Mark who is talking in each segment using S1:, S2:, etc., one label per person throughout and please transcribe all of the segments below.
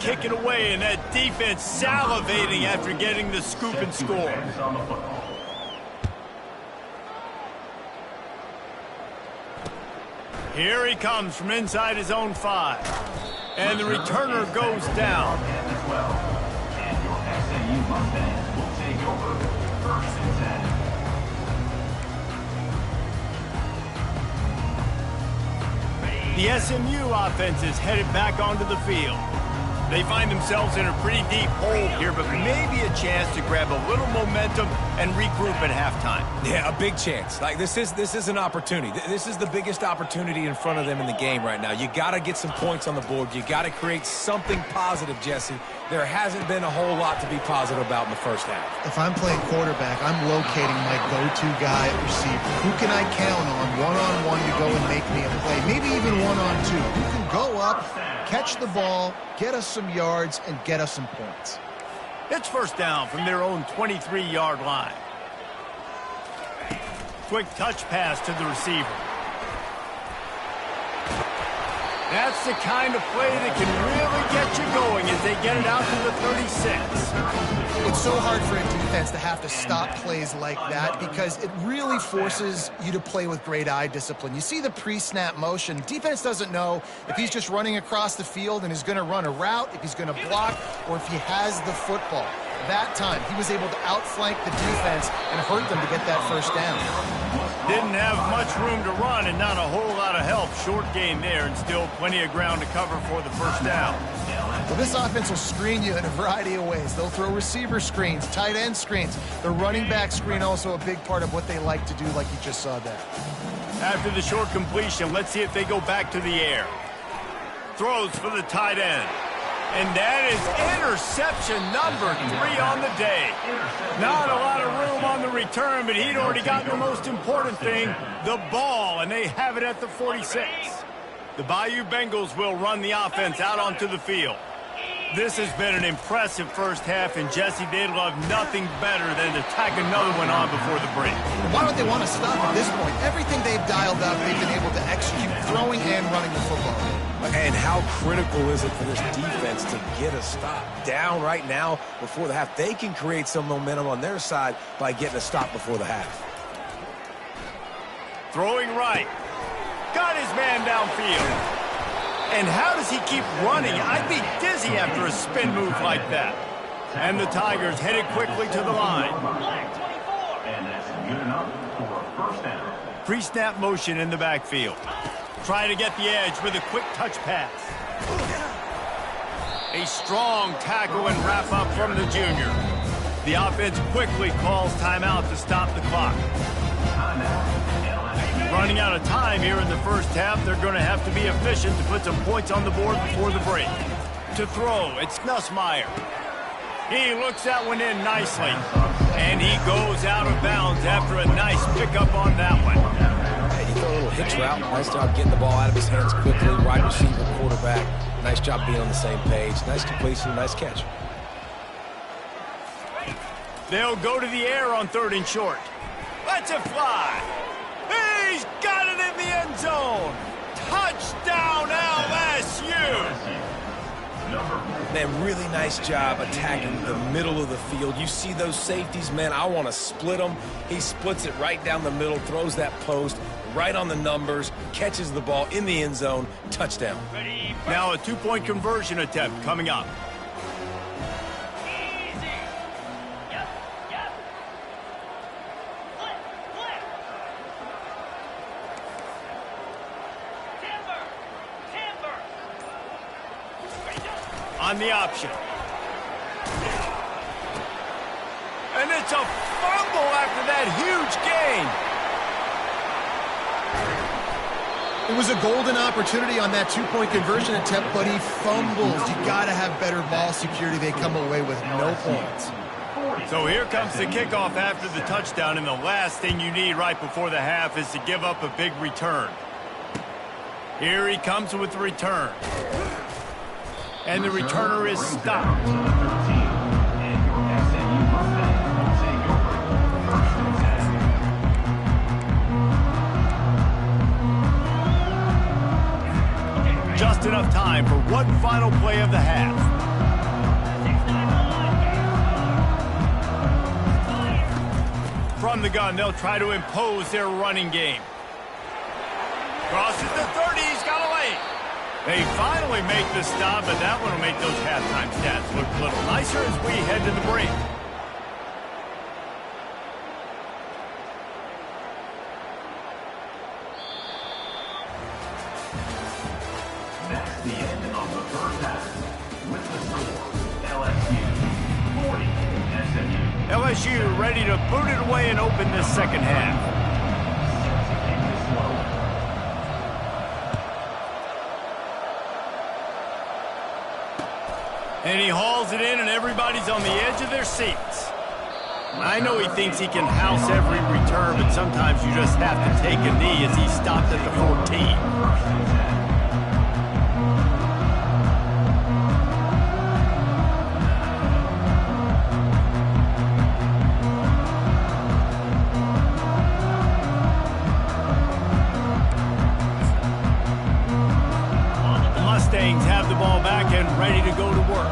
S1: kick it away, and that defense salivating after getting the scoop and score. Here he comes from inside his own 5. And the returner goes down. The SMU offense is headed back onto the field. They find themselves in a pretty deep hole here, but maybe a chance to grab a little momentum and regroup at halftime.
S2: Yeah, a big chance. Like, this is an opportunity. This is the biggest opportunity in front of them in the game right now. You got to get some points on the board. You got to create something positive, Jesse. There hasn't been a whole lot to be positive about in the first half.
S3: If I'm playing quarterback, I'm locating my go-to guy at receiver. Who can I count on one-on-one to go and make me a play? Maybe even one-on-two. Who can go up, catch the ball, get us some yards, and get us some points.
S1: It's first down from their own 23-yard line. Quick touch pass to the receiver. That's the kind of play that can really get you going as they get it out to the 36.
S3: It's so hard for a defense to have to stop plays like that because it really forces you to play with great eye discipline. You see the pre-snap motion. Defense doesn't know if he's just running across the field and is going to run a route, if he's going to block, or if he has the football. That time, he was able to outflank the defense and hurt them to get that first down.
S1: Didn't have much room to run and not a whole lot of help. Short gain there and still plenty of ground to cover for the first down.
S3: Well, this offense will screen you in a variety of ways. They'll throw receiver screens, tight end screens. The running back screen also a big part of what they like to do, like you just saw there.
S1: After the short completion, let's see if they go back to the air. Throws for the tight end. And that is interception number 3 on the day. Not a lot of room on the return, but he'd already gotten the most important thing, the ball, and they have it at the 46. The Bayou Bengals will run the offense out onto the field. This has been an impressive first half, and Jesse, they'd love nothing better than to tack another one on before the break.
S3: Why would they want to stop at this point? Everything they've dialed up, they've been able to execute, throwing and running the football.
S2: And how critical is it for this defense to get a stop down right now before the half? They can create some momentum on their side by getting a stop before the half.
S1: Throwing right. Got his man downfield. And how does he keep running? I'd be dizzy after a spin move like that. And the Tigers headed quickly to the line.
S4: And that's good enough for a first down.
S1: Pre-snap motion in the backfield. Try to get the edge with a quick touch pass. A strong tackle and wrap up from the junior. The offense quickly calls timeout to stop the clock. Running out of time here in the first half, they're going to have to be efficient to put some points on the board before the break. To throw, it's Nussmeier. He looks that one in nicely. And he goes out of bounds after a nice pickup on that one.
S2: He threw a little hitch route. Nice job getting the ball out of his hands quickly. Wide receiver, quarterback. Nice job being on the same page. Nice completion, nice catch.
S1: They'll go to the air on 3rd and short. Let's it fly. He's got it in the end zone. Touchdown, LSU.
S2: Man, really nice job attacking the middle of the field. You see those safeties, man, I want to split them. He splits it right down the middle, throws that post right on the numbers, catches the ball in the end zone, touchdown.
S1: Now a 2-point conversion attempt coming up. On the option. And it's a fumble after that huge gain.
S3: It was a golden opportunity on that 2-point conversion attempt, but he fumbles. You got to have better ball security. They come away with no points.
S1: So here comes the kickoff after the touchdown, and the last thing you need right before the half is to give up a big return. Here he comes with the return. And the returner is stopped. Just enough time for one final play of the half. gun. They'll try to impose their running game. Crosses the 30. He's got a lane. They finally make the stop, but that one will make those halftime stats look a little nicer as we head to the break.
S4: That's the end of the first half. With the score, LSU 40, SMU.
S1: LSU ready to boot it away and open this second half. And he hauls it in, and everybody's on the edge of their seats. I know he thinks he can house every return, but sometimes you just have to take a knee as he stopped at the 14. Have the ball back and ready to go to work.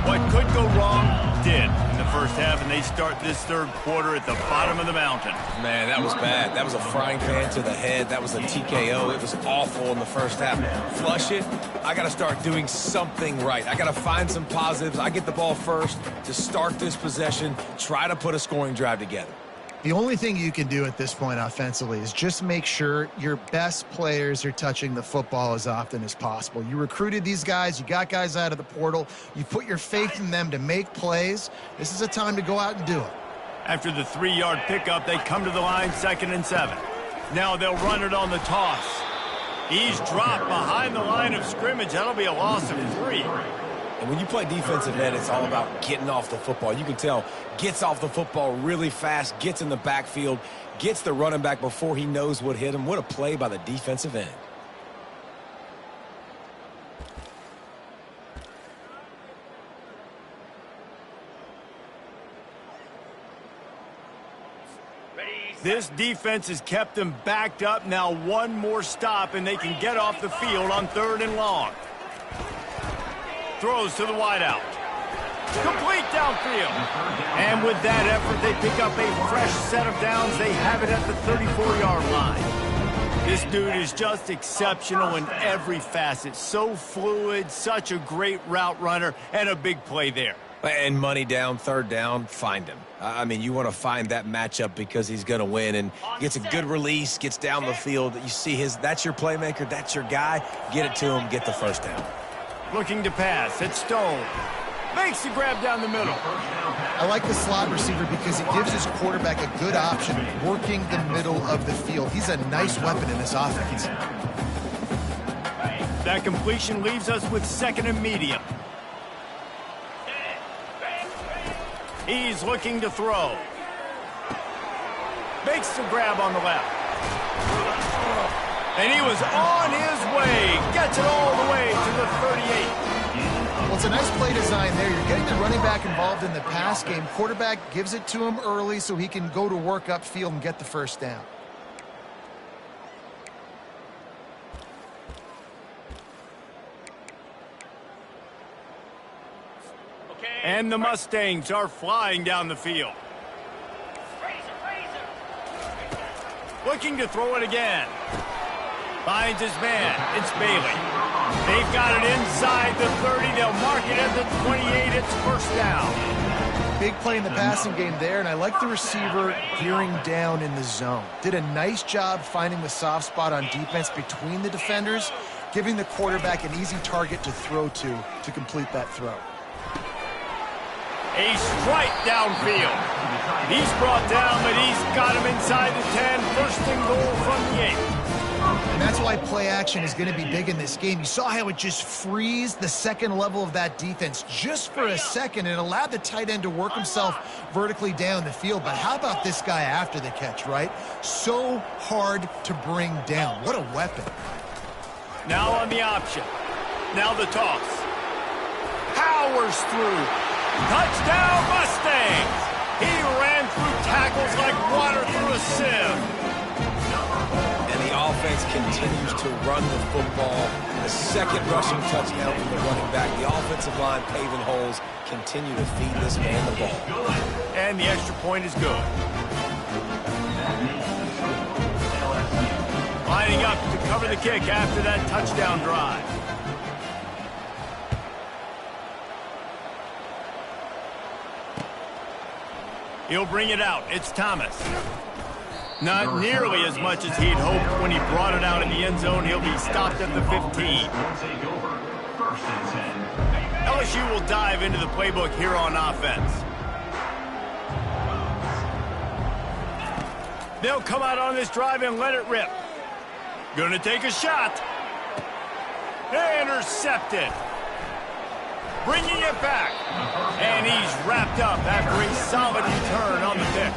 S1: What could go wrong did in the first half, and they start this third quarter at the bottom of the mountain.
S2: Man, that was bad. That was a frying pan to the head. That was a TKO. It was awful in the first half. Flush it. I got to start doing something right. I got to find some positives. I get the ball first to start this possession, try to put a scoring drive together.
S3: The only thing you can do at this point offensively is just make sure your best players are touching the football as often as possible. You recruited these guys. You got guys out of the portal. You put your faith in them to make plays. This is a time to go out and do it.
S1: After the 3-yard pickup, they come to the line, 2nd and 7. Now they'll run it on the toss. He's dropped behind the line of scrimmage. That'll be a loss of 3.
S2: And when you play defensive end, it's all about getting off the football. You can tell, gets off the football really fast, gets in the backfield, gets the running back before he knows what hit him. What a play by the defensive end.
S1: This defense has kept them backed up. Now one more stop, and they can get off the field on 3rd and long. Throws to the wideout. Complete downfield. And with that effort, they pick up a fresh set of downs. They have it at the 34-yard line. This dude is just exceptional in every facet. So fluid, such a great route runner, and a big play there.
S2: And money down, 3rd down, find him. I mean, you want to find that matchup because he's going to win, and gets a good release, gets down the field. You see that's your playmaker, that's your guy. Get it to him, get the 1st down.
S1: Looking to pass. It's Stone. Makes the grab down the middle.
S3: I like the slot receiver because it gives his quarterback a good option working the middle of the field. He's a nice weapon in this offense.
S1: That completion leaves us with 2nd and medium. He's looking to throw. Makes the grab on the left. And he was on his way. Gets it all the way to the 38.
S3: Well, it's a nice play design there. You're getting the running back involved in the pass game. Quarterback gives it to him early so he can go to work upfield and get the 1st down.
S1: And the Mustangs are flying down the field. Looking to throw it again. Finds his man. It's Bailey. They've got it inside the 30. They'll mark it at the 28. It's 1st down.
S3: Big play in the passing game there, and I like the receiver gearing down in the zone. Did a nice job finding the soft spot on defense between the defenders, giving the quarterback an easy target to throw to complete that throw.
S1: A strike downfield. He's brought down, but he's got him inside the 10. 1st and goal from the 8.
S3: And that's why play action is going to be big in this game. You saw how it just freezed the 2nd level of that defense just for a second. It allowed the tight end to work himself vertically down the field. But how about this guy after the catch, right? So hard to bring down. What a weapon.
S1: Now on the option. Now the toss. Powers through. Touchdown, Mustangs! He ran through tackles like water through a sieve.
S2: And the offense continues to run the football. The 2nd rushing touchdown from the running back. The offensive line paving holes. Continue to feed this man the ball.
S1: And the extra point is good. Lining up to cover the kick after that touchdown drive. He'll bring it out. It's Thomas. Not nearly as much as he'd hoped when he brought it out in the end zone. He'll be stopped at the 15. LSU will dive into the playbook here on offense. They'll come out on this drive and let it rip. Gonna take a shot. Intercepted. Bringing it back. And he's wrapped up after a solid return on the pick.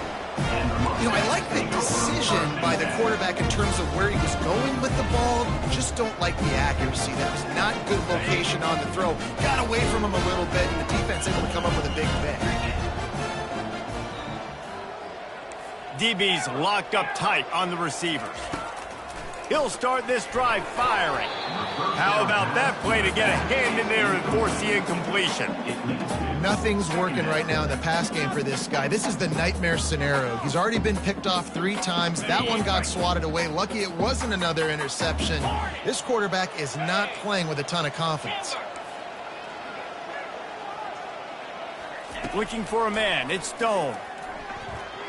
S3: You know, I like the decision by the quarterback in terms of where he was going with the ball. Just don't like the accuracy. That was not good location on the throw. Got away from him a little bit, and the defense able to come up with a big pick.
S1: DB's locked up tight on the receivers. He'll start this drive firing. How about that play to get a hand in there and force the incompletion?
S3: Nothing's working right now in the pass game for this guy. This is the nightmare scenario. He's already been picked off 3 times. That one got swatted away. Lucky it wasn't another interception. This quarterback is not playing with a ton of confidence.
S1: Looking for a man. It's Stone.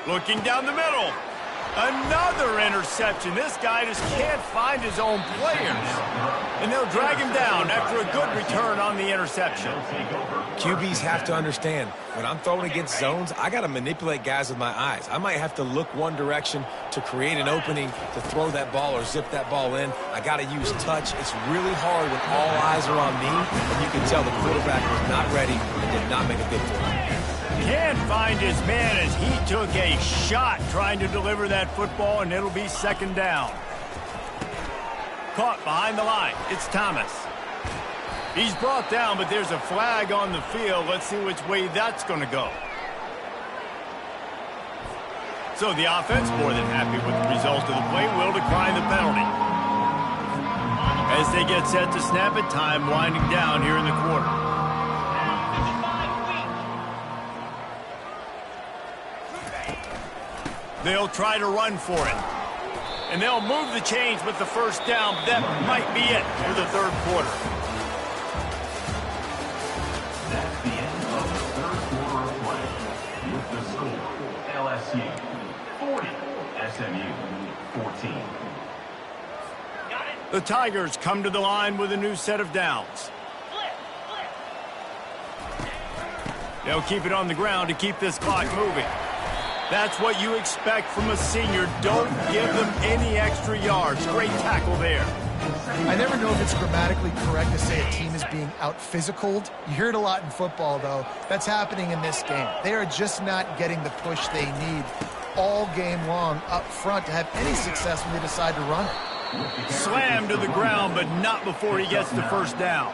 S1: Looking down the middle. Another interception. This guy just can't find his own players. And they'll drag him down after a good return on the interception.
S2: QBs have to understand, when I'm throwing against zones, I got to manipulate guys with my eyes. I might have to look one direction to create an opening to throw that ball or zip that ball in. I got to use touch. It's really hard when all eyes are on me, and you can tell the quarterback was not ready and did not make a good throw.
S1: Can't find his man as he took a shot trying to deliver that football, and it'll be second down. Caught behind the line. It's Thomas. He's brought down, but there's a flag on the field. Let's see which way that's going to go. So the offense, more than happy with the result of the play, will decline the penalty. As they get set to snap it, time winding down here in the quarter. They'll try to run for it. And they'll move the chains with the first down, but that might be it for the third quarter.
S4: That's the end of the third quarter of play. With the score, LSU 40, SMU 14.
S1: The Tigers come to the line with a new set of downs. They'll keep it on the ground to keep this clock moving. That's what you expect from a senior. Don't give them any extra yards. Great tackle there.
S3: I never know if it's grammatically correct to say a team is being out-physicaled. You hear it a lot in football, though. That's happening in this game. They are just not getting the push they need all game long up front to have any success when they decide to run it.
S1: Slammed to the ground, but not before he gets the first down.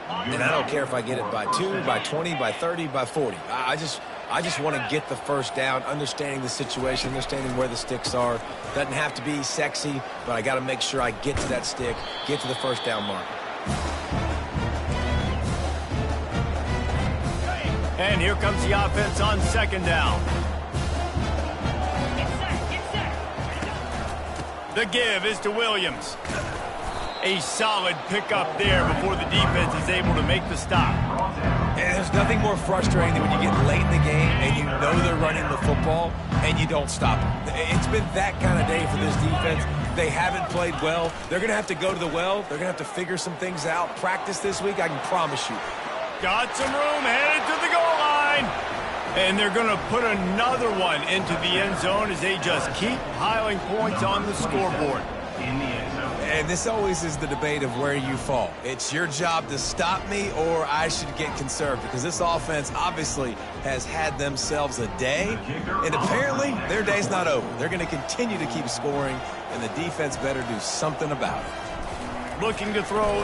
S2: And I don't care if I get it by 2, by 20, by 30, by 40. I just want to get the first down, understanding the situation, understanding where the sticks are. Doesn't have to be sexy, but I got to make sure I get to that stick, get to the first down mark.
S1: And here comes the offense on second down. The give is to Williams. A solid pickup there before the defense is able to make the stop.
S2: And there's nothing more frustrating than when you get late in the game and you know they're running the football and you don't stop them. It's been that kind of day for this defense. They haven't played well. They're going to have to go to the well. They're going to have to figure some things out. Practice this week, I can promise you.
S1: Got some room, headed to the goal line. And they're going to put another one into the end zone as they just keep piling points on the scoreboard.
S4: In the end zone.
S2: And this always is the debate of where you fall. It's your job to stop me or I should get conserved, because this offense obviously has had themselves a day, and apparently their day's not over. They're going to continue to keep scoring, and the defense better do something about it.
S1: Looking to throw.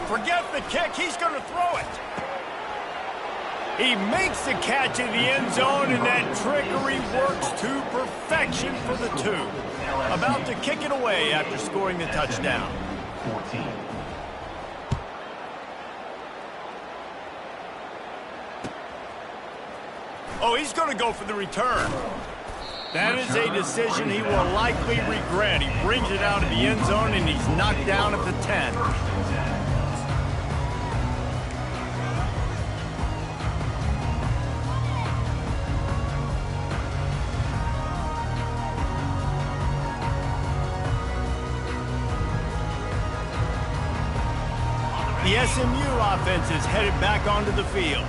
S1: Forget the kick. He's going to throw it. He makes the catch in the end zone, and that trickery works to perfection for the 2. About to kick it away after scoring the touchdown.
S4: 14.
S1: Oh, he's going to go for the return. That is a decision he will likely regret. He brings it out of the end zone, and he's knocked down at the 10. The SMU offense is headed back onto the field.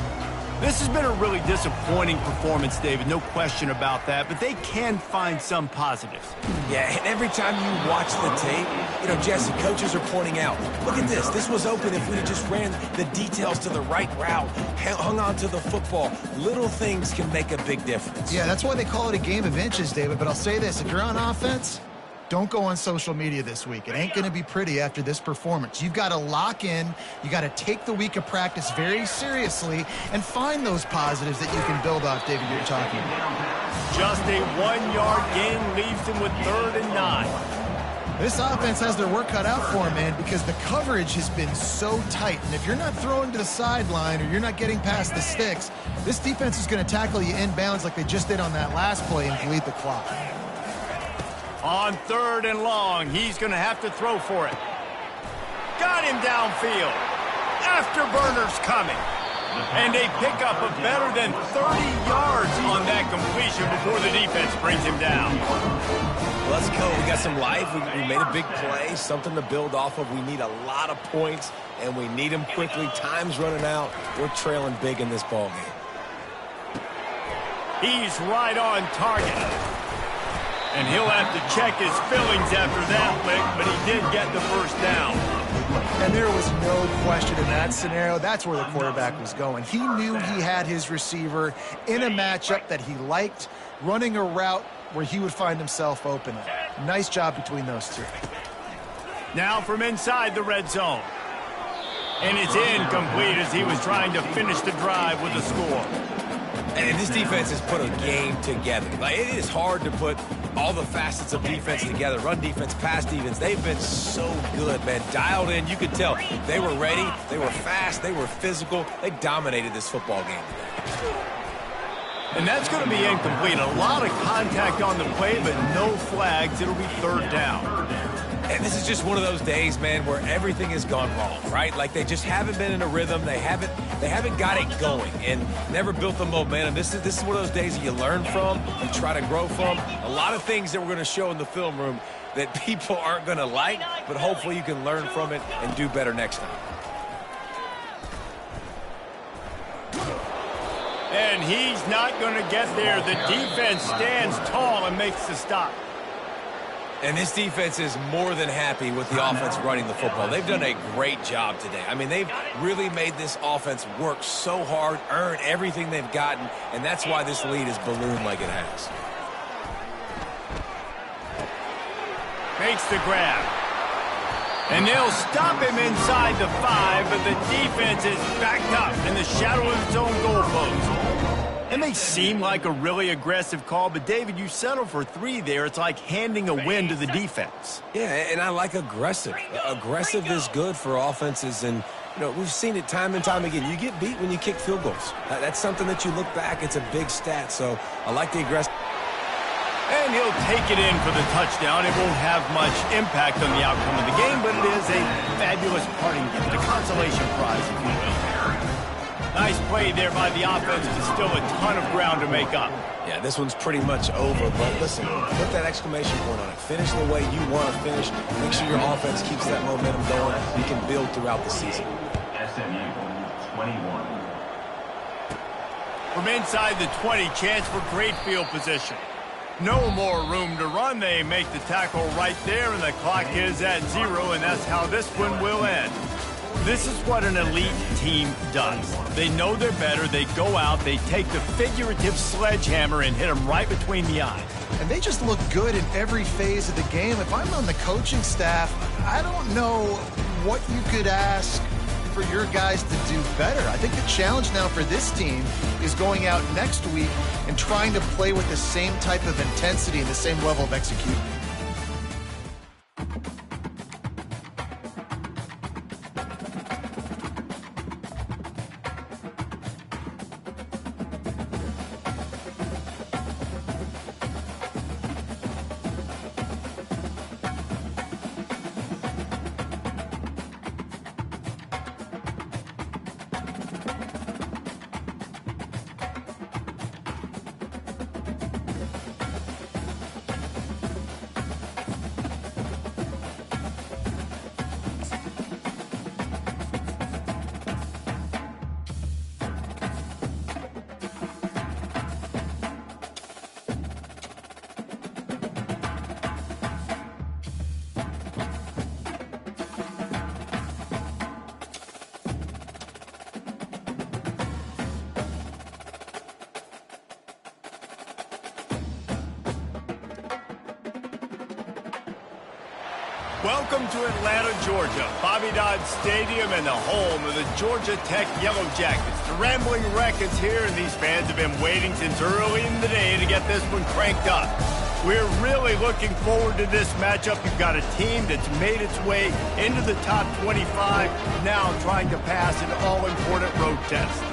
S1: This has been a really disappointing performance, David, no question about that, but they can find some positives.
S2: Yeah, and every time you watch the tape, Jesse, coaches are pointing out, look at this. This was open if we had just ran the details to the right route, hung on to the football. Little things can make a big difference.
S3: Yeah, that's why they call it a game of inches, David, but I'll say this. If you're on offense, don't go on social media this week. It ain't going to be pretty after this performance. You've got to lock in. You got to take the week of practice very seriously and find those positives that you can build off, David, you're talking about.
S1: Just a 1-yard gain leaves them with 3rd and 9.
S3: This offense has their work cut out for them, man, because the coverage has been so tight. And if you're not throwing to the sideline or you're not getting past the sticks, this defense is going to tackle you inbounds like they just did on that last play and bleed the clock.
S1: On 3rd and long, he's going to have to throw for it. Got him downfield. Afterburner's coming. And a pickup of better than 30 yards on that completion before the defense brings him down.
S2: Let's go. We got some life. We made a big play, something to build off of. We need a lot of points, and we need them quickly. Time's running out. We're trailing big in this ball game.
S1: He's right on target. And he'll have to check his fillings after that lick, but he did get the first down.
S3: And there was no question in that scenario. That's where the quarterback was going. He knew he had his receiver in a matchup that he liked, running a route where he would find himself open. Nice job between those two.
S1: Now from inside the red zone. And it's incomplete as he was trying to finish the drive with a score.
S2: And this defense has put a game together. Like, it is hard to put all the facets of defense together. Run defense, pass defense. They've been so good, man. Dialed in. You could tell they were ready. They were fast. They were physical. They dominated this football game today.
S1: And that's going to be incomplete. A lot of contact on the play, but no flags. It'll be 3rd down.
S2: And this is just one of those days, man, where everything has gone wrong, right? Like, they just haven't been in a rhythm. They haven't got it going and never built the momentum. This is one of those days that you learn from, you try to grow from. A lot of things that we're going to show in the film room that people aren't going to like, but hopefully you can learn from it and do better next time.
S1: And he's not going to get there. The defense stands tall and makes the stop.
S2: And this defense is more than happy with the offense running the football. They've done a great job today. I mean, they've really made this offense work so hard, earn everything they've gotten, and that's why this lead is ballooned like it has.
S1: Makes the grab. And they'll stop him inside the 5, but the defense is backed up in the shadow of its own goalpost. It may seem like a really aggressive call, but, David, you settle for 3 there. It's like handing a win to the defense.
S2: Yeah, and I like aggressive. Aggressive is good for offenses, and, we've seen it time and time again. You get beat when you kick field goals. That's something that you look back, it's a big stat, so I like the aggressive.
S1: And he'll take it in for the touchdown. It won't have much impact on the outcome of the game, but it is a fabulous parting gift, a consolation prize, if you will. Nice play there by the offense, but still a ton of ground to make up.
S2: Yeah, this one's pretty much over, but listen, put that exclamation point on it. Finish the way you want to finish. Make sure your offense keeps that momentum going. You can build throughout the season.
S4: SMU 21.
S1: From inside the 20, chance for great field position. No more room to run. They make the tackle right there, and the clock is at 0, and that's how this one will end. This is what an elite team does. They know they're better. They go out. They take the figurative sledgehammer and hit them right between the eyes.
S3: And they just look good in every phase of the game. If I'm on the coaching staff, I don't know what you could ask for your guys to do better. I think the challenge now for this team is going out next week and trying to play with the same type of intensity and the same level of execution.
S1: Welcome to Atlanta, Georgia, Bobby Dodd Stadium and the home of the Georgia Tech Yellow Jackets. The Rambling Wreck is here, and these fans have been waiting since early in the day to get this one cranked up. We're really looking forward to this matchup. You've got a team that's made its way into the top 25, now trying to pass an all-important road test.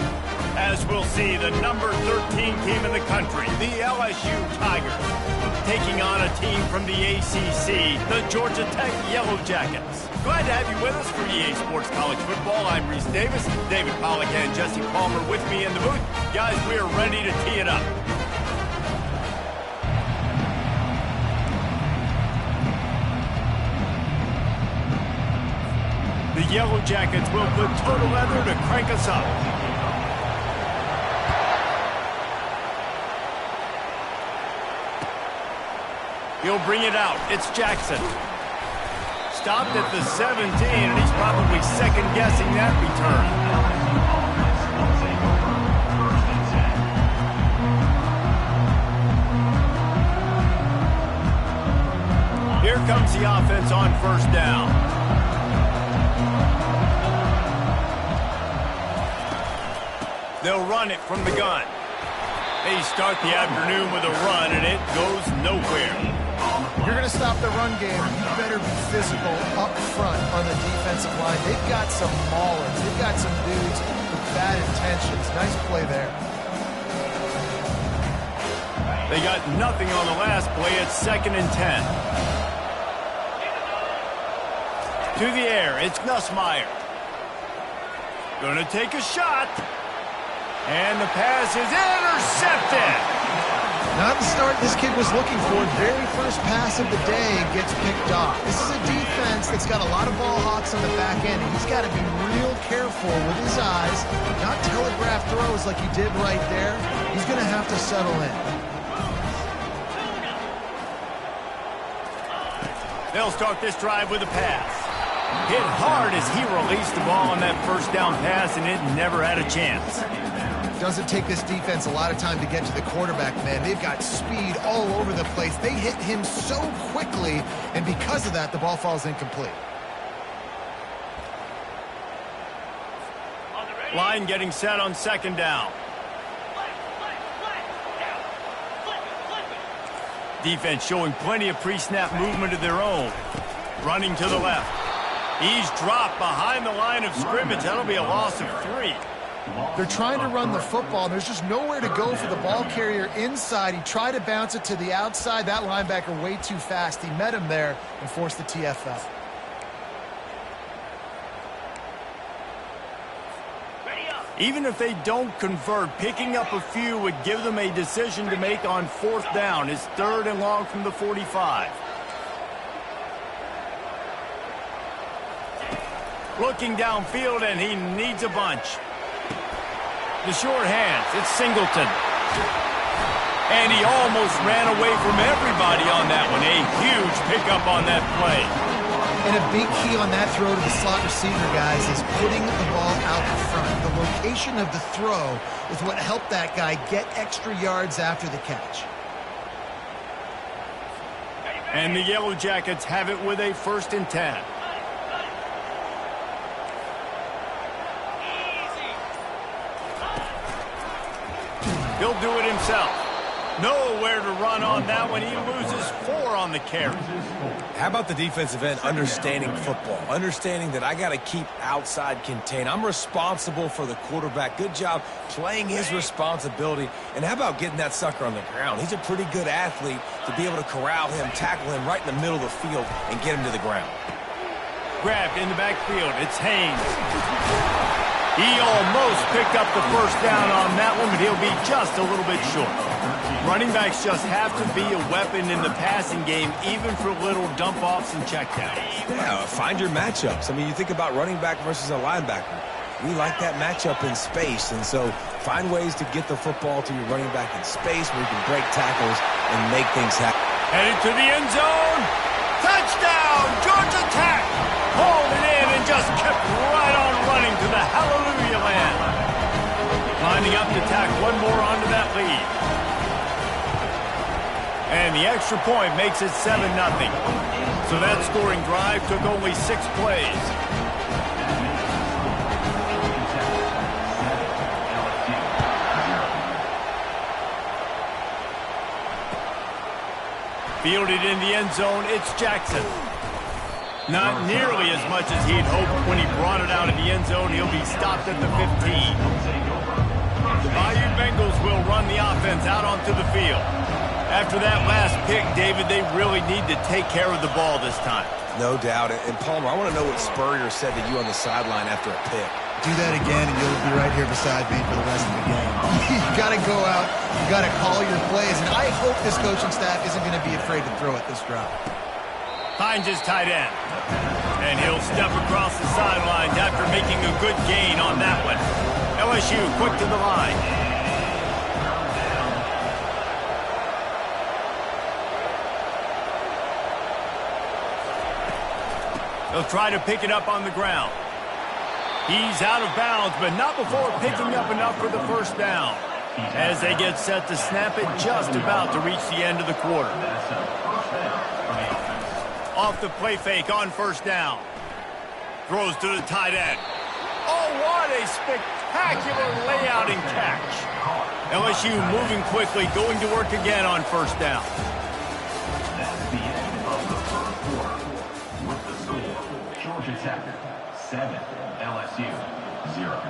S1: As we'll see, the number 13 team in the country, the LSU Tigers, taking on a team from the ACC, the Georgia Tech Yellow Jackets. Glad to have you with us for EA Sports College Football. I'm Reese Davis, David Pollack and Jesse Palmer with me in the booth. Guys, we are ready to tee it up. The Yellow Jackets will put total leather to crank us up. He'll bring it out. It's Jackson. Stopped at the 17, and he's probably second-guessing that return. Here comes the offense on first down. They'll run it from the gun. They start the afternoon with a run, and it goes nowhere.
S3: If you're going to stop the run game, you better be physical up front on the defensive line. They've got some maulers. They've got some dudes with bad intentions. Nice play there.
S1: They got nothing on the last play. It's 2nd and 10. To the air, it's Nussmeier. Going to take a shot. And the pass is intercepted.
S3: Not the start this kid was looking for. Very first pass of the day gets picked off. This is a defense that's got a lot of ball hawks on the back end. He's got to be real careful with his eyes, not telegraph throws like he did right there. He's going to have to settle in.
S1: They'll start this drive with a pass. Hit hard as he released the ball on that first down pass, and it never had a chance.
S3: Doesn't take this defense a lot of time to get to the quarterback, man. They've got speed all over the place. They hit him so quickly, and because of that, the ball falls incomplete.
S1: Line getting set on 2nd down. Defense showing plenty of pre-snap movement of their own. Running to the left. He's dropped behind the line of scrimmage. That'll be a loss of 3.
S3: They're trying to run the football, and there's just nowhere to go for the ball carrier inside. He tried to bounce it to the outside. That linebacker way too fast. He met him there and forced the TFL.
S1: Even if they don't convert, picking up a few would give them a decision to make on 4th down. It's 3rd and long from the 45. Looking downfield, and he needs a bunch. The short hands, it's Singleton. And he almost ran away from everybody on that one. A huge pickup on that play.
S3: And a big key on that throw to the slot receiver, guys, is putting the ball out in front. The location of the throw is what helped that guy get extra yards after the catch.
S1: And the Yellow Jackets have it with a 1st and 10. He'll do it himself. Nowhere to run on that one. He loses 4 on the carry.
S2: How about the defensive end understanding football? Understanding that I got to keep outside contained. I'm responsible for the quarterback. Good job playing his responsibility. And how about getting that sucker on the ground? He's a pretty good athlete to be able to corral him, tackle him right in the middle of the field, and get him to the ground.
S1: Grabbed in the backfield. It's Haynes. He almost picked up the 1st down on that one, but he'll be just a little bit short. Running backs just have to be a weapon in the passing game, even for little dump-offs and checkdowns.
S2: Yeah, find your matchups. I mean, you think about running back versus a linebacker. We like that matchup in space, and so find ways to get the football to your running back in space where you can break tackles and make things happen.
S1: Headed to the end zone. Touchdown, Georgia Tech! Hauled it in and just kept right on running to the hallelujah land. Lining up to tack one more onto that lead. And the extra point makes it 7-0. So that scoring drive took only 6 plays. Fielded in the end zone, it's Jackson. Not nearly as much as he'd hoped when he brought it out of the end zone. He'll be stopped at the 15. The Bayou Bengals will run the offense out onto the field. After that last pick, David, they really need to take care of the ball this time.
S2: No doubt. And Palmer, I want to know what Spurrier said to you on the sideline after a pick.
S3: Do that again, and you'll be right here beside me for the rest of the game. You got to go out. You got to call your plays, and I hope this coaching staff isn't going to be afraid to throw it this drive.
S1: Hines is tight end. And he'll step across the sidelines after making a good gain on that one. LSU quick to the line. They'll try to pick it up on the ground. He's out of bounds, but not before picking up enough for the first down. As they get set to snap it, just about to reach the end of the quarter. Off the play fake on first down. Throws to the tight end. Oh, what a spectacular layout and catch. LSU moving quickly, going to work again on first down.
S4: That's the end of the first quarter. With the score, Georgia Tech 7, LSU 0.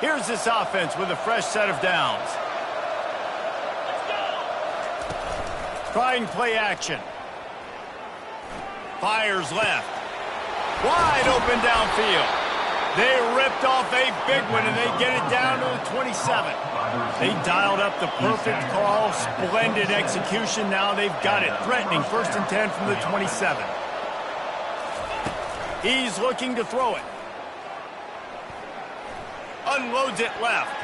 S1: Here's this offense with a fresh set of downs. Trying play action. Fires left. Wide open downfield. They ripped off a big one, and they get it down to the 27. They dialed up the perfect call. Splendid execution. Now they've got it. Threatening 1st and 10 from the 27. He's looking to throw it. Unloads it left.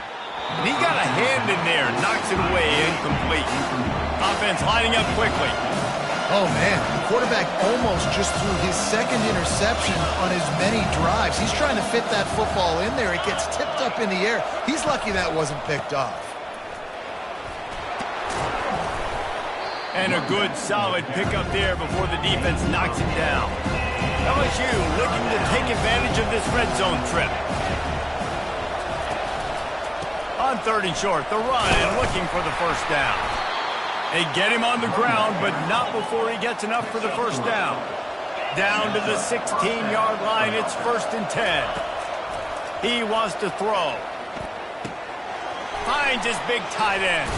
S1: And he got a hand in there. Knocks it away. Incomplete. Offense lining up quickly.
S3: Oh, man. The quarterback almost just threw his second interception on as many drives. He's trying to fit that football in there. It gets tipped up in the air. He's lucky that wasn't picked off.
S1: And a good, solid pickup there before the defense knocks him down. LSU looking to take advantage of this red zone trip. On 3rd and short, the run and looking for the first down. They get him on the ground, but not before he gets enough for the first down. Down to the 16-yard line, it's 1st and 10. He wants to throw. Finds his big tight end.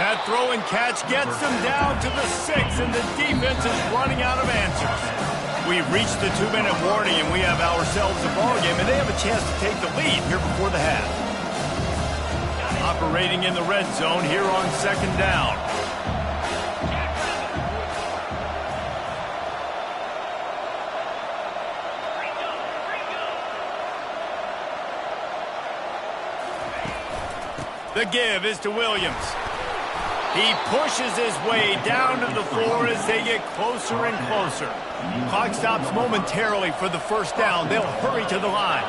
S1: That throw and catch gets them down to the 6, and the defense is running out of answers. We've reached the 2-minute warning, and we have ourselves a ball game, and they have a chance to take the lead here before the half. Operating in the red zone here on 2nd down. The give is to Williams. He pushes his way down to the 4 as they get closer and closer. Clock stops momentarily for the first down. They'll hurry to the line.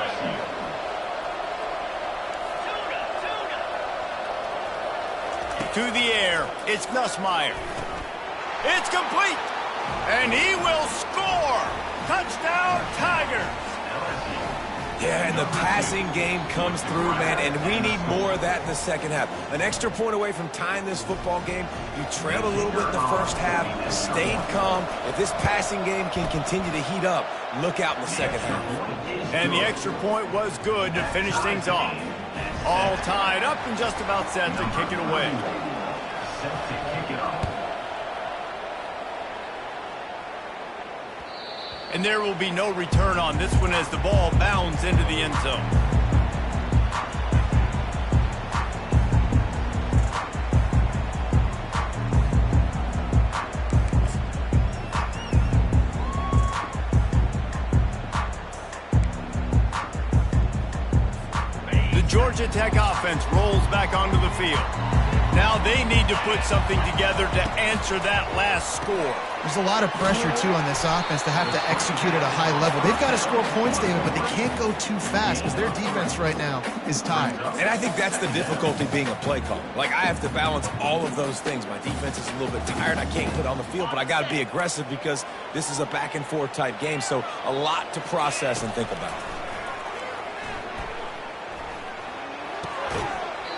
S1: To the air, it's Nussmeier. It's complete, and he will score. Touchdown, Tigers.
S2: Yeah, and the passing game comes through, man, and we need more of that in the second half. An extra point away from tying this football game. You trailed a little bit in the first half, stayed calm. If this passing game can continue to heat up, look out in the second half.
S1: And the extra point was good to finish things off. All tied up and just about set to kick it away.
S4: Set to kick it off.
S1: And there will be no return on this one as the ball bounds into the end zone. The Georgia Tech offense rolls back onto the field. Now they need to put something together to answer that last score.
S3: There's a lot of pressure, too, on this offense to have to execute at a high level. They've got to score points, David, but they can't go too fast because their defense right now is tied.
S2: And I think that's the difficulty being a play caller. Like, I have to balance all of those things. My defense is a little bit tired. I can't put on the field, but I got to be aggressive because this is a back-and-forth type game, so a lot to process and think about.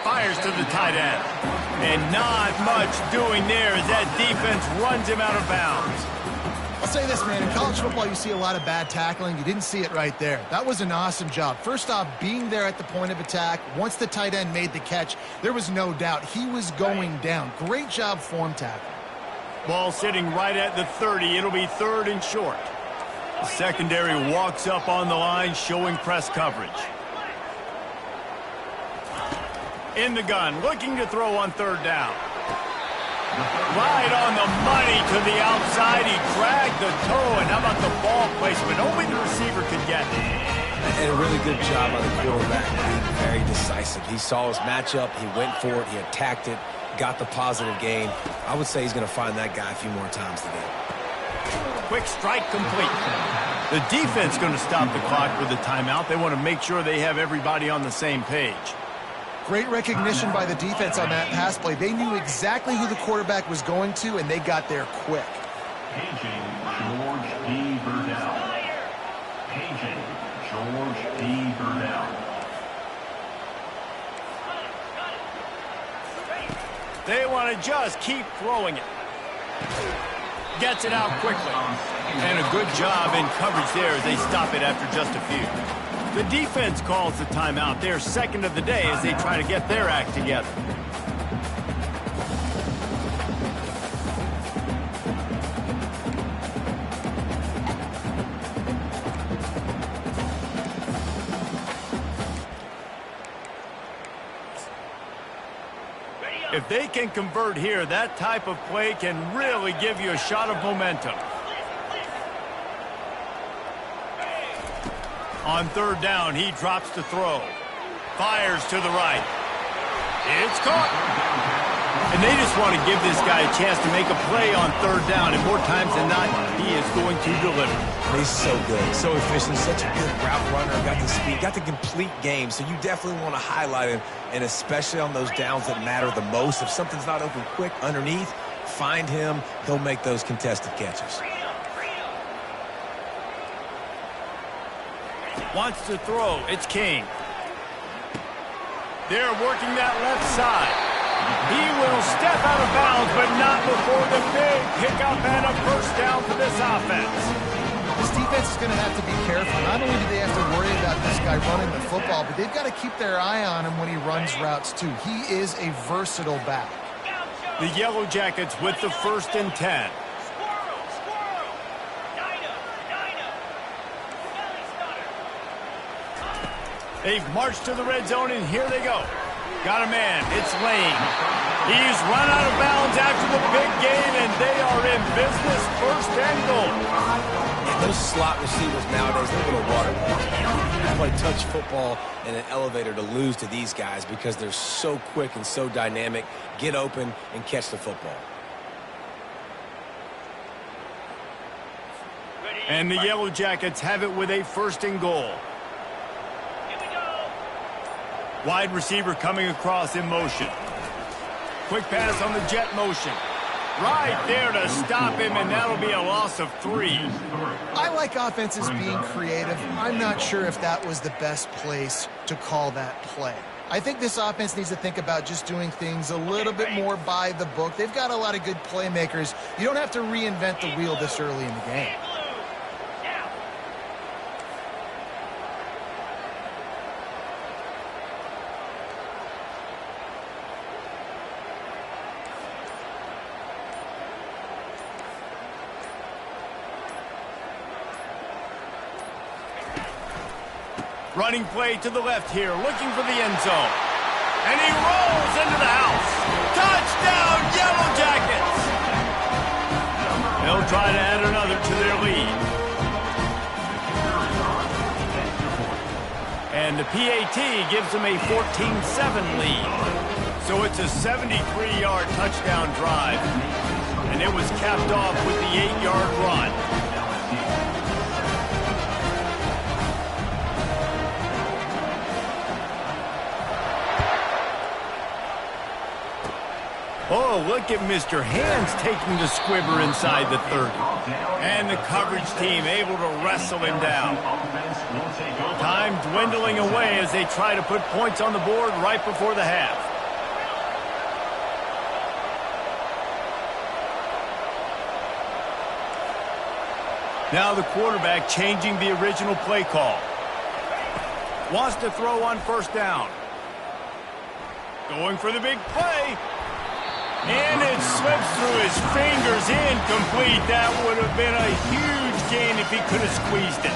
S1: Fires to the tight end. And not much doing there as that defense runs him out of bounds.
S3: I'll say this, man. In college football, you see a lot of bad tackling. You didn't see it right there. That was an awesome job. First off, being there at the point of attack. Once the tight end made the catch, there was no doubt he was going down. Great job form tackling.
S1: Ball sitting right at the 30. It'll be 3rd and short. The secondary walks up on the line, showing press coverage. In the gun, looking to throw on 3rd down. Right on the money to the outside. He dragged the toe, and how about the ball placement? Only the receiver could get it.
S2: And a really good job by the quarterback being very decisive. He saw his matchup, he went for it, he attacked it, got the positive gain. I would say he's going to find that guy a few more times today.
S1: Quick strike complete. The defense going to stop the clock with a timeout. They want to make sure they have everybody on the same page.
S3: Great recognition by the defense on that pass play. They knew exactly who the quarterback was going to, and they got there quick.
S4: Paging George D. Burdell. Paging George D. Burdell.
S1: They want to just keep throwing it. Gets it out quickly. And a good job in coverage there as they stop it after just a few. The defense calls the timeout. They're 2nd of the day as they try to get their act together. If they can convert here, that type of play can really give you a shot of momentum. On 3rd down, he drops to throw. Fires to the right. It's caught. And they just want to give this guy a chance to make a play on 3rd down. And more times than not, he is going to deliver.
S2: He's so good, so efficient, such a good route runner, got the speed, got the complete game. So you definitely want to highlight him, and especially on those downs that matter the most. If something's not open quick underneath, find him. He'll make those contested catches.
S1: Wants to throw. It's King. They're working that left side. He will step out of bounds, but not before the big pickup and a first down for this offense.
S3: This defense is going to have to be careful. Not only do they have to worry about this guy running the football, but they've got to keep their eye on him when he runs routes, too. He is a versatile back.
S1: The Yellow Jackets with the 1st and 10. They've marched to the red zone, and here they go. Got a man. It's Lane. He's run out of bounds after the big gain, and they are in business, 1st and goal.
S2: Yeah, those slot receivers nowadays, they're little water balls. You play touch football in an elevator to lose to these guys because they're so quick and so dynamic. Get open and catch the football.
S1: And the Yellow Jackets have it with a 1st and goal. Wide receiver coming across in motion. Quick pass on the jet motion. Right there to stop him, and that'll be a loss of 3.
S3: I like offenses being creative. I'm not sure if that was the best place to call that play. I think this offense needs to think about just doing things a little bit more by the book. They've got a lot of good playmakers. You don't have to reinvent the wheel this early in the game.
S1: Running play to the left here, looking for the end zone. And he rolls into the house. Touchdown, Yellow Jackets! They'll try to add another to their lead. And the PAT gives them a 14-7 lead. So it's a 73-yard touchdown drive. And it was capped off with the 8-yard run. Oh, look at Mr. Hands taking the squibber inside the 30. And the coverage team able to wrestle him down. Time dwindling away as they try to put points on the board right before the half. Now the quarterback changing the original play call. Wants to throw on first down. Going for the big play. And it slips through his fingers, incomplete. That would have been a huge gain if he could have squeezed it.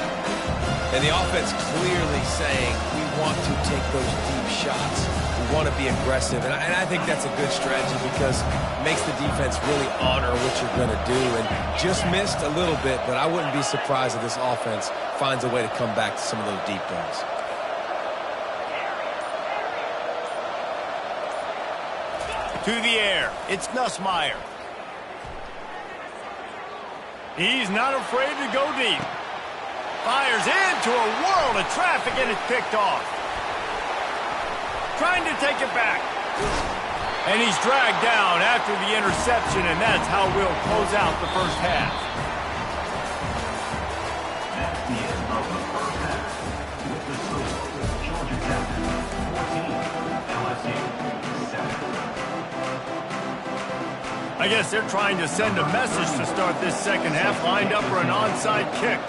S2: And the offense clearly saying, we want to take those deep shots. We want to be aggressive. And I think that's a good strategy because it makes the defense really honor what you're going to do. And just missed a little bit, but I wouldn't be surprised if this offense finds a way to come back to some of those deep balls.
S1: To the air, it's Nussmeier. He's not afraid to go deep. Fires into a world of traffic and it's picked off. Trying to take it back. And he's dragged down after the interception, and that's how we'll close out the first half.
S4: That's the end of the first half. With the score, Georgia Captain 14, LSU 7.
S1: I guess they're trying to send a message to start this second half, lined up for an onside kick.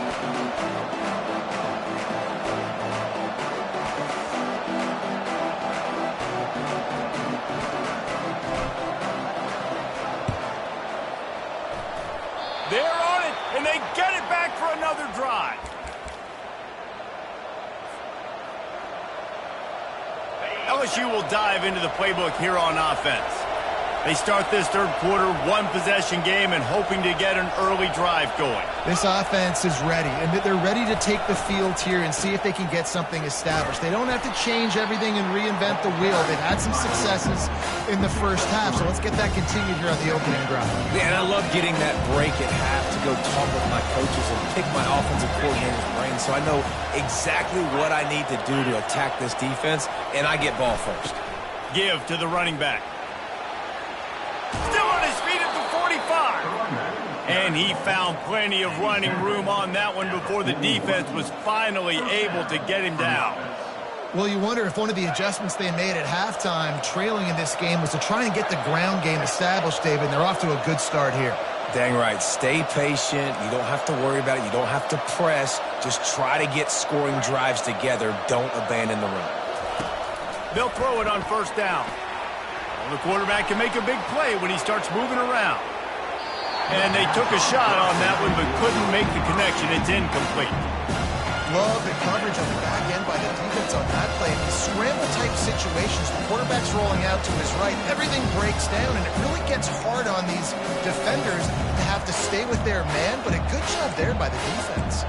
S1: They're on it, and they get it back for another drive. LSU will dive into the playbook here on offense. They start this third quarter, one-possession game, and hoping to get an early drive going.
S3: This offense is ready, and they're ready to take the field here and see if they can get something established. They don't have to change everything and reinvent the wheel. They've had some successes in the first half, so let's get that continued here on the opening drive.
S2: Yeah, and I love getting that break at half to go talk with my coaches and pick my offensive coordinator's brain so I know exactly what I need to do to attack this defense, and I get ball first.
S1: Give to the running back. Still on his feet at the 45. And he found plenty of running room on that one before the defense was finally able to get him down.
S3: Well, you wonder if one of the adjustments they made at halftime, trailing in this game, was to try and get the ground game established, David, and they're off to a good start here.
S2: Dang right. Stay patient. You don't have to worry about it. You don't have to press. Just try to get scoring drives together. Don't abandon the run.
S1: They'll throw it on first down. The quarterback can make a big play when he starts moving around. And they took a shot on that one but couldn't make the connection. It's incomplete.
S3: Love the coverage on the back end by the defense on that play. In these scramble-type situations, the quarterback's rolling out to his right. Everything breaks down, and it really gets hard on these defenders to have to stay with their man, but a good job there by the defense.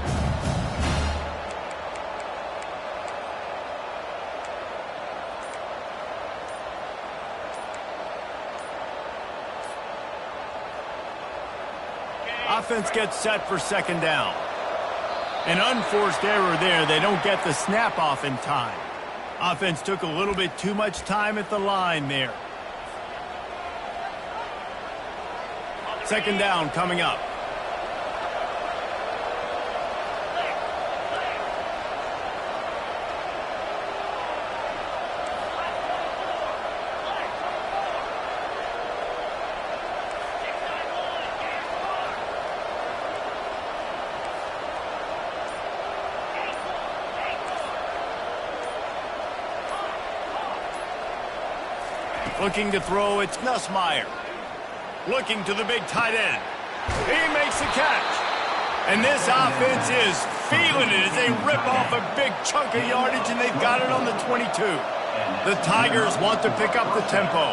S1: Offense gets set for second down. An unforced error there. They don't get the snap off in time. Offense took a little bit too much time at the line there. Second down coming up. Looking to throw, it's Nussmeier. Looking to the big tight end. He makes the catch. And this offense is feeling it as they rip off a big chunk of yardage, and they've got it on the 22. The Tigers want to pick up the tempo.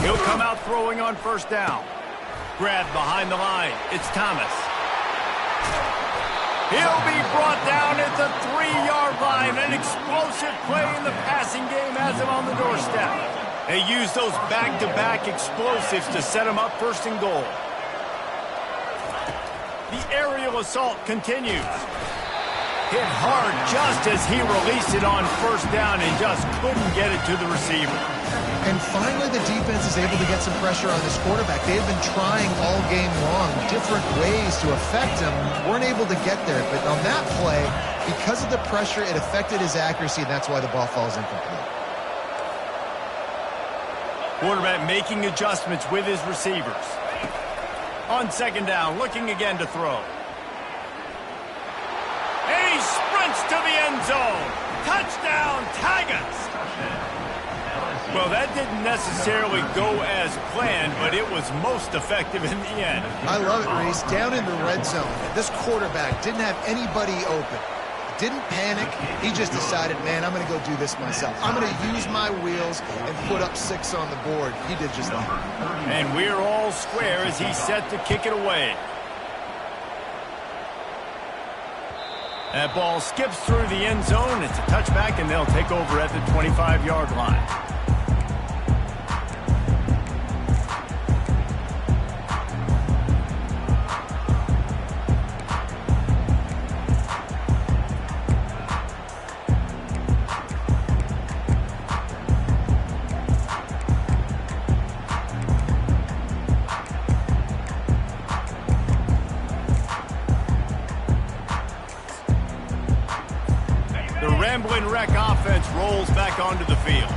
S1: He'll come out throwing on first down. Grabbed behind the line. It's Thomas. He'll be brought down at the 3-yard line. An explosive play in the passing game has him on the doorstep. They use those back-to-back explosives to set him up first and goal. The aerial assault continues. Hit hard just as he released it on first down and just couldn't get it to the receiver.
S3: And finally, the defense is able to get some pressure on this quarterback. They've been trying all game long different ways to affect him. Weren't able to get there. But on that play, because of the pressure, it affected his accuracy, and that's why the ball falls incomplete.
S1: Quarterback making adjustments with his receivers. On second down, looking again to throw. And he sprints to the end zone. Touchdown, Tigers! Well, that didn't necessarily go as planned, but it was most effective in the end.
S3: I love it, Reese. Down in the red zone, this quarterback didn't have anybody open. Didn't panic. He just decided, man, I'm going to go do this myself. I'm going to use my wheels and put up 6 on the board. He did just that.
S1: And we're all square as he's set to kick it away. That ball skips through the end zone. It's a touchback, and they'll take over at the 25-yard line. Rambling wreck offense rolls back onto the field.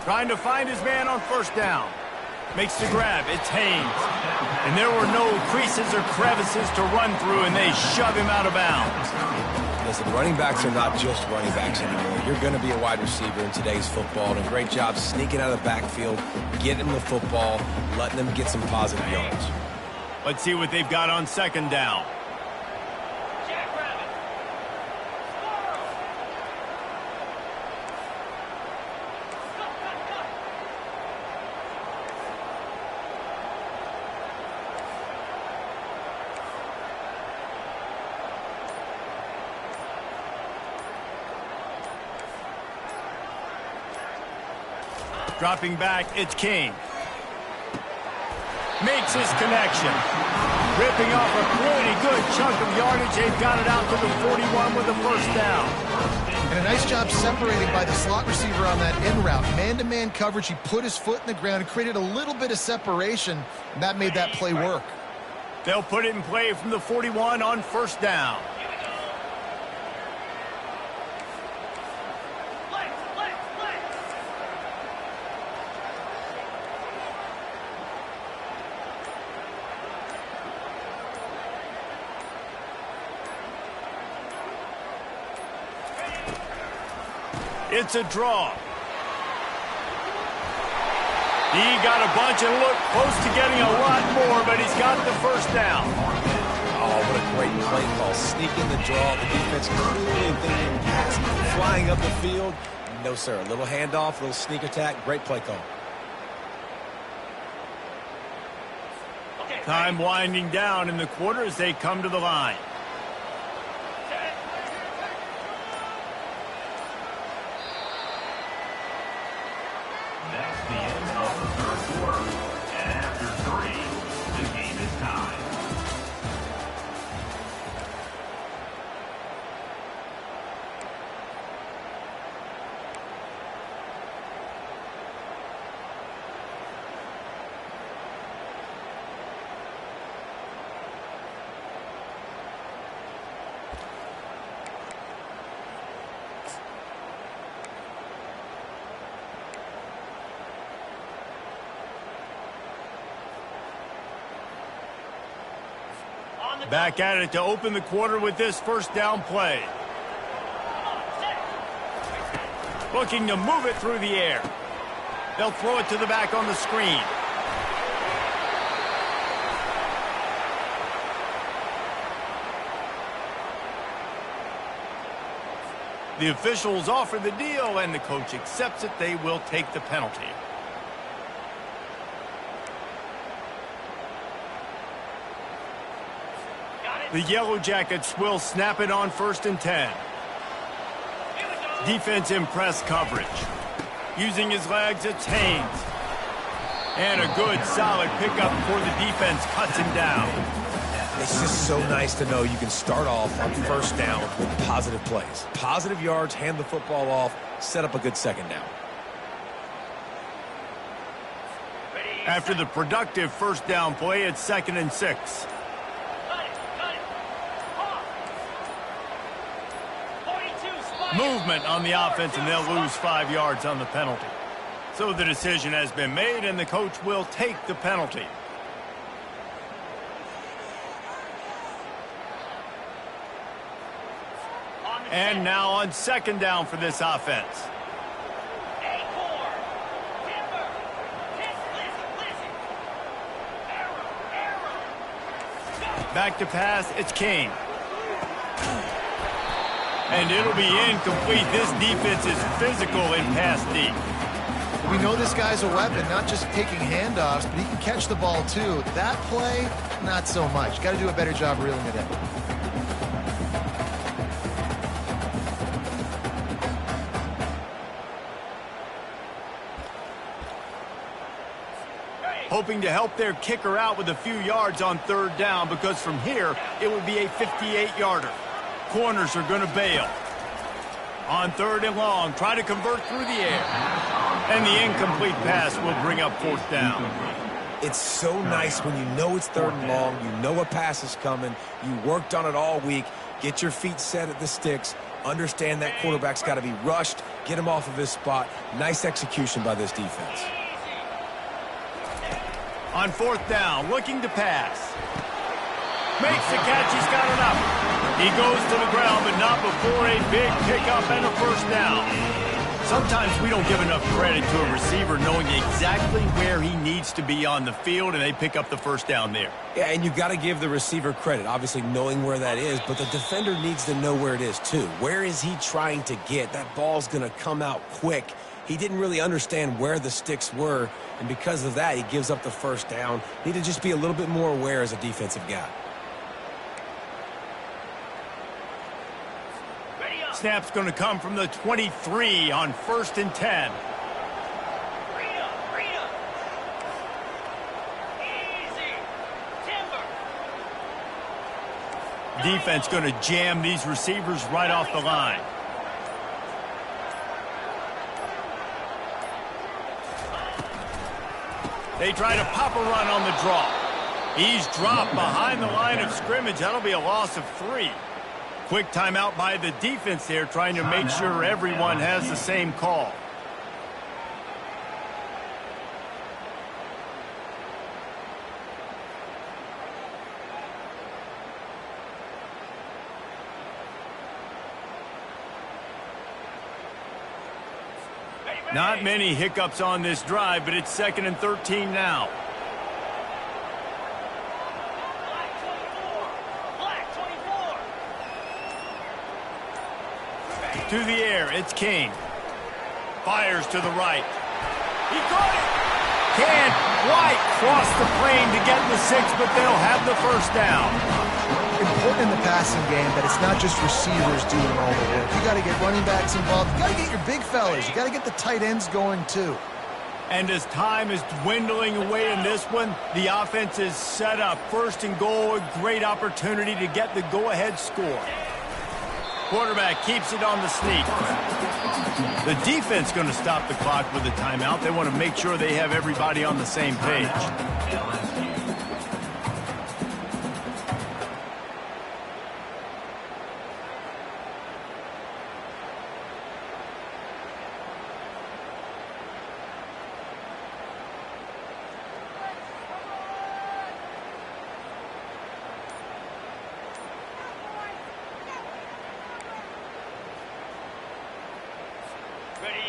S1: Trying to find his man on first down. Makes the grab. It's Haynes. And there were no creases or crevices to run through, and they shove him out of bounds.
S2: Listen, running backs are not just running backs anymore. You're going to be a wide receiver in today's football, and a great job sneaking out of the backfield, getting them the football, letting them get some positive yards.
S1: Let's see what they've got on second down. Dropping back, it's King. Makes his connection. Ripping off a pretty good chunk of yardage. They've got it out to the 41 with the first down.
S3: And a nice job separating by the slot receiver on that in route. Man-to-man coverage, he put his foot in the ground and created a little bit of separation, and that made that play work.
S1: They'll put it in play from the 41 on first down. It's a draw. He got a bunch and looked close to getting a lot more, but he's got the first down.
S2: Oh, what a great play call. Sneaking the draw. The defense clearly thinking pass, flying up the field. No, sir. A little handoff, a little sneak attack. Great play call.
S1: Time winding down in the quarter as they come to the line.
S4: That's the end of the third quarter. And after 3, the game is tied.
S1: Back at it to open the quarter with this first down play. Looking to move it through the air. They'll throw it to the back on the screen. The officials offer the deal, and the coach accepts it. They will take the penalty. The Yellow Jackets will snap it on 1st and 10. Defense in press coverage. Using his legs, it's Haynes. And a good, solid pickup before the defense cuts him down.
S2: It's just so nice to know you can start off on 1st down with positive plays. Positive yards, hand the football off, set up a good 2nd down.
S1: After the productive 1st down play, it's 2nd and 6. Movement on the offense, and they'll lose 5 yards on the penalty. So the decision has been made, and the coach will take the penalty. And now on 2nd down for this offense. Back to pass, it's Kane. And it'll be incomplete. This defense is physical in pass deep.
S3: We know this guy's a weapon, not just taking handoffs, but he can catch the ball too. That play, not so much. Got to do a better job reeling it in.
S1: Hoping to help their kicker out with a few yards on 3rd down, because from here, it would be a 58-yarder. Corners are going to bail. On 3rd and long, try to convert through the air. And the incomplete pass will bring up 4th down.
S2: It's so nice when you know it's 3rd and long, you know a pass is coming, you worked on it all week, get your feet set at the sticks, understand that quarterback's got to be rushed, get him off of his spot. Nice execution by this defense.
S1: On 4th down, looking to pass. Makes the catch, he's got enough. He goes to the ground, but not before a big pickup and a 1st down. Sometimes we don't give enough credit to a receiver knowing exactly where he needs to be on the field, and they pick up the 1st down there.
S2: Yeah, and you've got to give the receiver credit, obviously knowing where that is, but the defender needs to know where it is too. Where is he trying to get? That ball's going to come out quick. He didn't really understand where the sticks were, and because of that, he gives up the 1st down. Need to just be a little bit more aware as a defensive guy.
S1: Snap's going to come from the 23 on 1st and 10. Defense going to jam these receivers right off the line. They try to pop a run on the draw. He's dropped behind the line of scrimmage. That'll be a loss of 3. Quick timeout by the defense there, trying to make sure everyone has the same call. Not many hiccups on this drive, but it's 2nd and 13 now. To the air, it's Kane. Fires to the right. He caught it! Can't quite cross the plane to get the 6, but they'll have the 1st down.
S3: Important in the passing game that it's not just receivers doing all the work. You got to get running backs involved. You got to get your big fellas. You got to get the tight ends going too.
S1: And as time is dwindling away in this one, the offense is set up. 1st and goal, a great opportunity to get the go-ahead score. Quarterback keeps it on the sneak. The defense going to stop the clock with a timeout. They want to make sure they have everybody on the same page.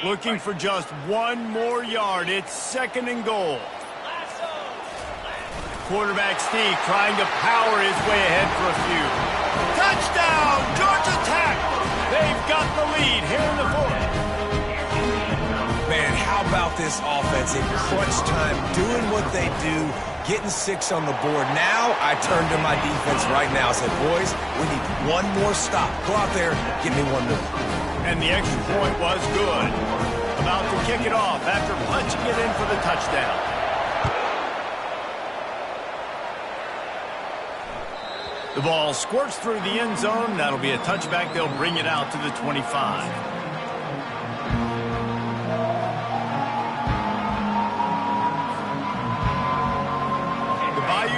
S1: Looking for just 1 more yard. It's 2nd and goal. Quarterback sneak trying to power his way ahead for a few. Touchdown! Georgia Tech! They've got the lead here in the 4th.
S2: Man, how about this offense in crunch time, doing what they do, getting 6 on the board. Now I turn to my defense right now. I said, boys, we need one more stop. Go out there, give me one more.
S1: And the extra point was good. About to kick it off after punching it in for the touchdown. The ball squirts through the end zone. That'll be a touchback. They'll bring it out to the 25.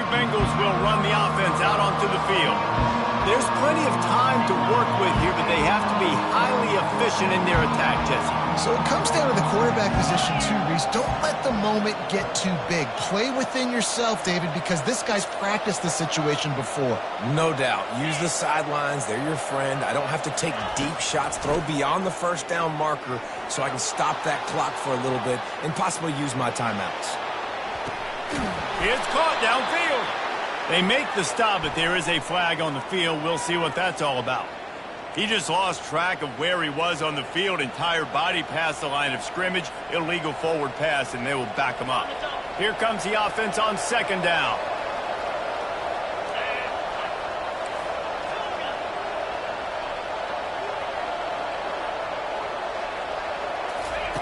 S1: Bengals will run the offense out onto the field. There's plenty of time to work with here, but they have to be highly efficient in their attack, Jesse.
S3: So it comes down to the quarterback position too, Reese. Don't let the moment get too big. Play within yourself, David, because this guy's practiced this situation before.
S2: No doubt. Use the sidelines. They're your friend. I don't have to take deep shots, throw beyond the first down marker so I can stop that clock for a little bit and possibly use my timeouts.
S1: It's caught downfield. They make the stop, but there is a flag on the field. We'll see what that's all about. He just lost track of where he was on the field. Entire body past the line of scrimmage. Illegal forward pass, and they will back him up. Here comes the offense on second down.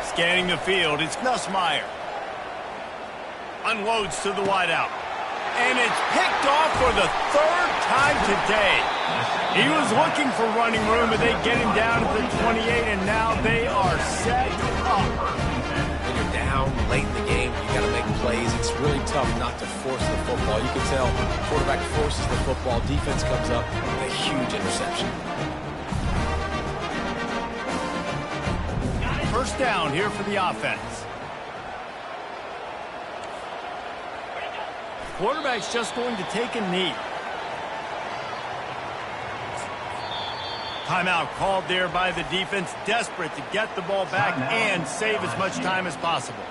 S1: Scanning the field, it's Nussmeier. Unloads to the wideout. And it's picked off for the 3rd time today. He was looking for running room, but they get him down to the 28, and now they are set up.
S2: When you're down late in the game, you got to make plays. It's really tough not to force the football. You can tell quarterback forces the football. Defense comes up with a huge interception.
S1: First down here for the offense. Quarterback's just going to take a knee. Timeout called there by the defense, desperate to get the ball back and save as much time as possible.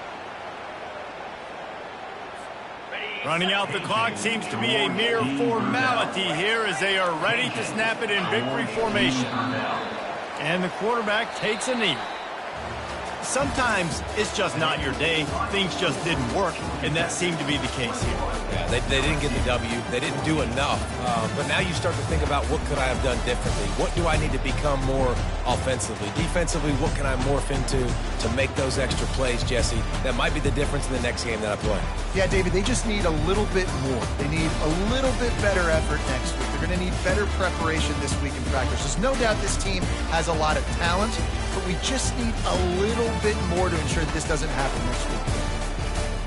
S1: Running out the clock seems to be a mere formality here as they are ready to snap it in victory formation. And the quarterback takes a knee. Sometimes it's just not your day. Things just didn't work, and that seemed to be the case here.
S2: Yeah, they didn't get the W. They didn't do enough. But now you start to think about what could I have done differently? What do I need to become more offensively? Defensively, what can I morph into to make those extra plays, Jesse? That might be the difference in the next game that I play.
S3: Yeah, David, they just need a little bit more. They need a little bit better effort next week. They're going to need better preparation this week in practice. There's no doubt this team has a lot of talent, but we just need a little bit more to ensure that this doesn't happen next week.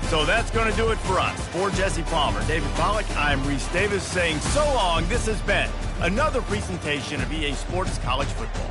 S1: So that's going to do it for us. For Jesse Palmer, David Pollack, I'm Reese Davis saying so long. This has been another presentation of EA Sports College Football.